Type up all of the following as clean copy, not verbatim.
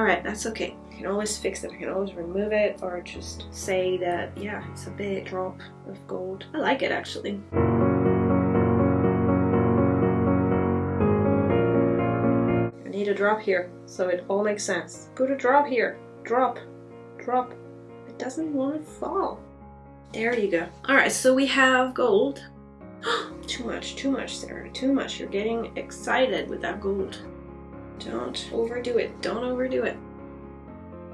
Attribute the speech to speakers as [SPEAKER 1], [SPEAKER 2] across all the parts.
[SPEAKER 1] Alright, that's okay. I can always fix it. I can always remove it or just say that, yeah, it's a big drop of gold. I like it actually. I need a drop here so it all makes sense. Put a drop here. Drop. Drop. It doesn't want to fall. There you go. Alright, so we have gold. Too much, Sarah. Too much. You're getting excited with that gold. Don't overdo it. Don't overdo it.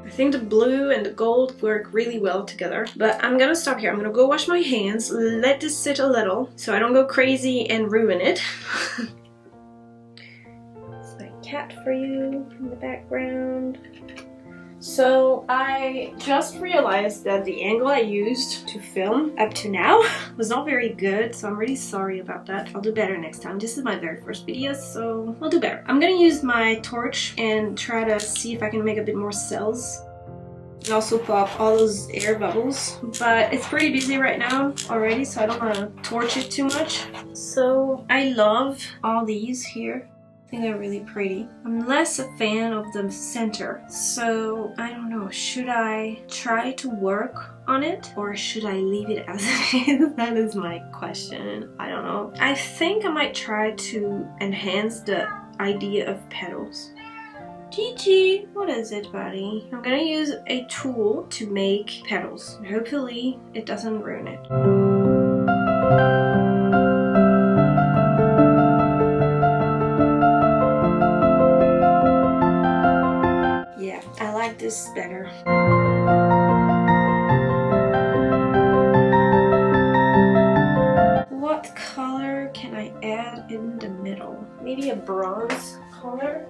[SPEAKER 1] I think the blue and the gold work really well together, but I'm gonna stop here. I'm gonna go wash my hands, let this sit a little so I don't go crazy and ruin it. It's my cat for you in the background. So I just realized that the angle I used to film up to now was not very good, so I'm really sorry about that. I'll do better next time. This is my very first video, so I'll do better. I'm gonna use my torch and try to see if I can make a bit more cells and also pop all those air bubbles, but it's pretty busy right now already, so I don't want to torch it too much. So I love all these here. I think they're really pretty. I'm less a fan of the center, so I don't know, should I try to work on it or should I leave it as it is? That is my question. I don't know. I think I might try to enhance the idea of petals. Gigi, what is it, buddy? I'm gonna use a tool to make petals. Hopefully it doesn't ruin it. This better. What color can I add in the middle? Maybe a bronze color?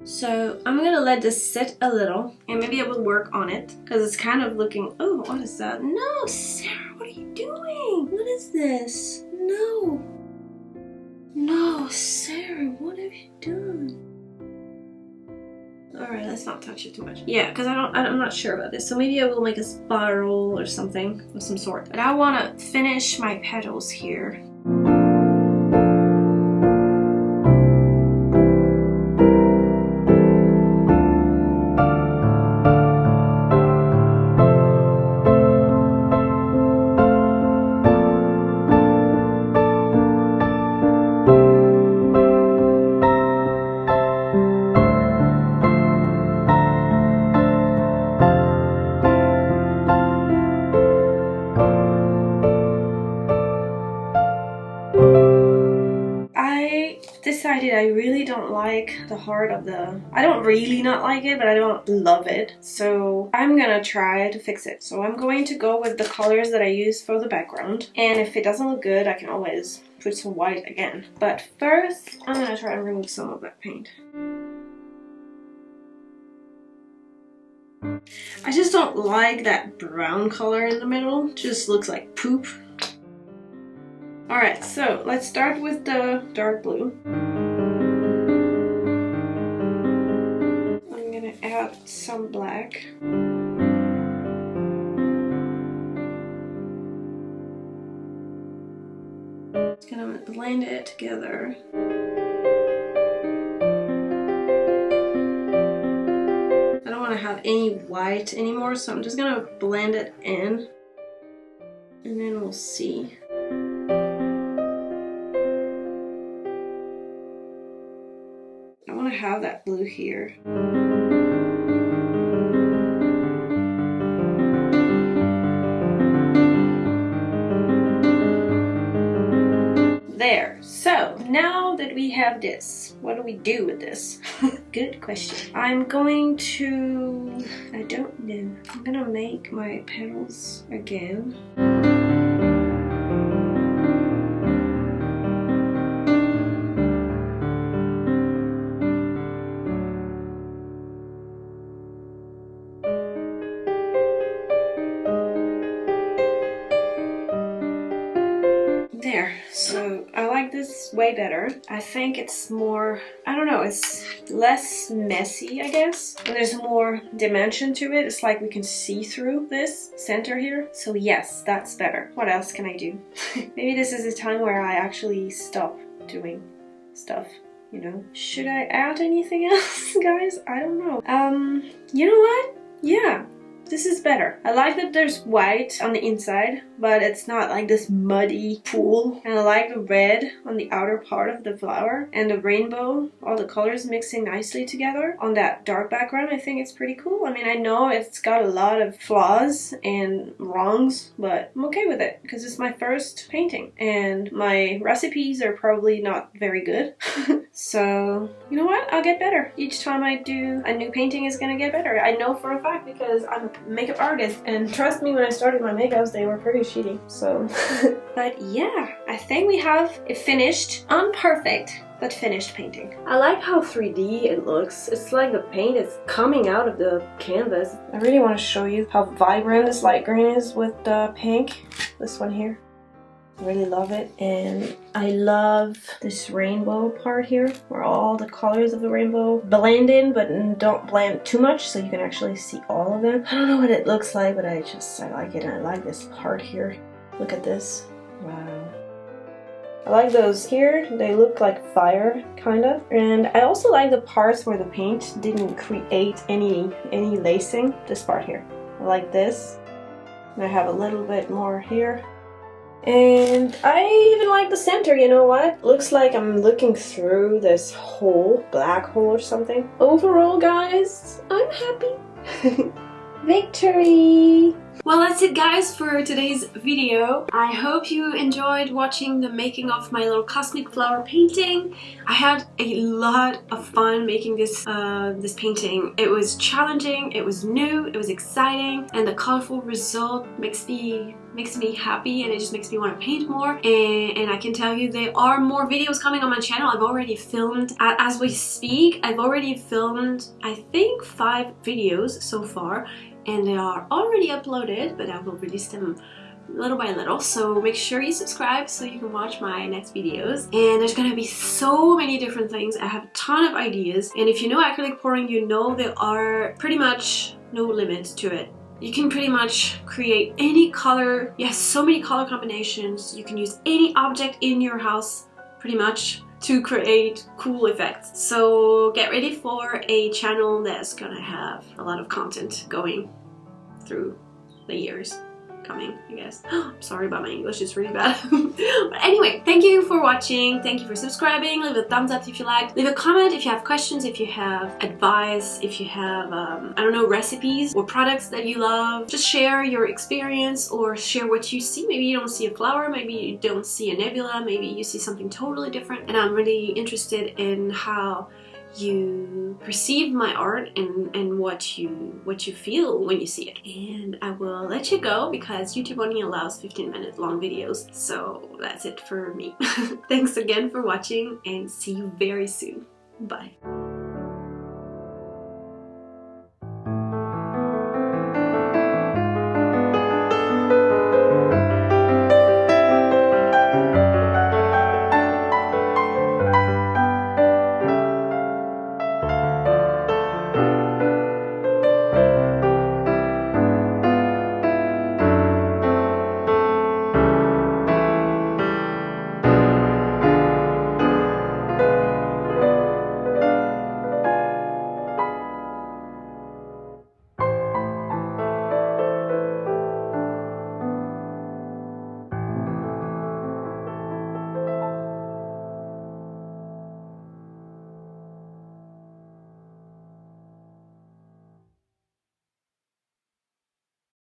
[SPEAKER 1] So I'm gonna let this sit a little and maybe I will work on it because it's kind of looking, oh, what is that? No, Sarah, what are you doing? What is this? No. No, Sarah, what have you done? Alright, let's not touch it too much. Yeah, because I'm not sure about this. So maybe I will make a spiral or something of some sort. But I want to finish my petals here. Decided I really don't like the heart of the... I don't really not like it, but I don't love it. So I'm gonna try to fix it. So I'm going to go with the colors that I use for the background. And if it doesn't look good, I can always put some white again. But first, I'm gonna try and remove some of that paint. I just don't like that brown color in the middle. It just looks like poop. Alright, so let's start with the dark blue. I'm gonna add some black. Just gonna blend it together. I don't want to have any white anymore, so I'm just gonna blend it in and then we'll see. I want to have that blue here. There. So now that we have this, what do we do with this? Good question. I'm going to... I don't know. I'm gonna make my petals again. There, so I like this way better. I think it's more, I don't know, it's less messy, I guess. And there's more dimension to it. It's like we can see through this center here. So yes, that's better. What else can I do? Maybe this is a time where I actually stop doing stuff, you know. Should I add anything else, guys? I don't know. You know what? Yeah. This is better. I like that there's white on the inside, but it's not like this muddy pool. And I like the red on the outer part of the flower and the rainbow, all the colors mixing nicely together on that dark background. I think it's pretty cool. I mean, I know it's got a lot of flaws and wrongs, but I'm okay with it because it's my first painting and my recipes are probably not very good. So, you know what? I'll get better. Each time I do a new painting is gonna get better. I know for a fact because I'm a makeup artist, and trust me, when I started my makeups they were pretty shitty, so but yeah, I think we have a finished, unperfect but finished painting. I like how 3D it looks. It's like the paint is coming out of the canvas. I really want to show you how vibrant this light green is with the pink, this one here. I really love it, and I love this rainbow part here where all the colors of the rainbow blend in, but don't blend too much so you can actually see all of them. I don't know what it looks like, but I like it, and I like this part here. Look at this. Wow. I like those here. They look like fire, kind of. And I also like the parts where the paint didn't create any lacing. This part here. I like this. And I have a little bit more here. And I even like the center, you know what? Looks like I'm looking through this hole, black hole or something. Overall, guys, I'm happy. Victory! Well, that's it, guys, for today's video. I hope you enjoyed watching the making of my little cosmic flower painting. I had a lot of fun making this this painting. It was challenging, it was new, it was exciting, and the colorful result makes me happy, and it just makes me want to paint more. And I can tell you there are more videos coming on my channel. I've already filmed, as we speak, I've already filmed I think 5 videos so far, and they are already uploaded, but I will release them little by little, so make sure you subscribe so you can watch my next videos. And there's gonna be so many different things. I have a ton of ideas, and if you know acrylic pouring, you know there are pretty much no limits to it. You can pretty much create any color. You have so many color combinations. You can use any object in your house pretty much to create cool effects. So get ready for a channel that's gonna have a lot of content going through the years coming, I guess. Sorry about my English, it's really bad. But anyway, thank you for watching. Thank you for subscribing. Leave a thumbs up if you liked. Leave a comment if you have questions, if you have advice, if you have, I don't know, recipes or products that you love. Just share your experience or share what you see. Maybe you don't see a flower, maybe you don't see a nebula, maybe you see something totally different. And I'm really interested in how you perceive my art and what you feel when you see it. And I will let you go because YouTube only allows 15-minute long videos, so that's it for me. Thanks again for watching, and see you very soon. Bye.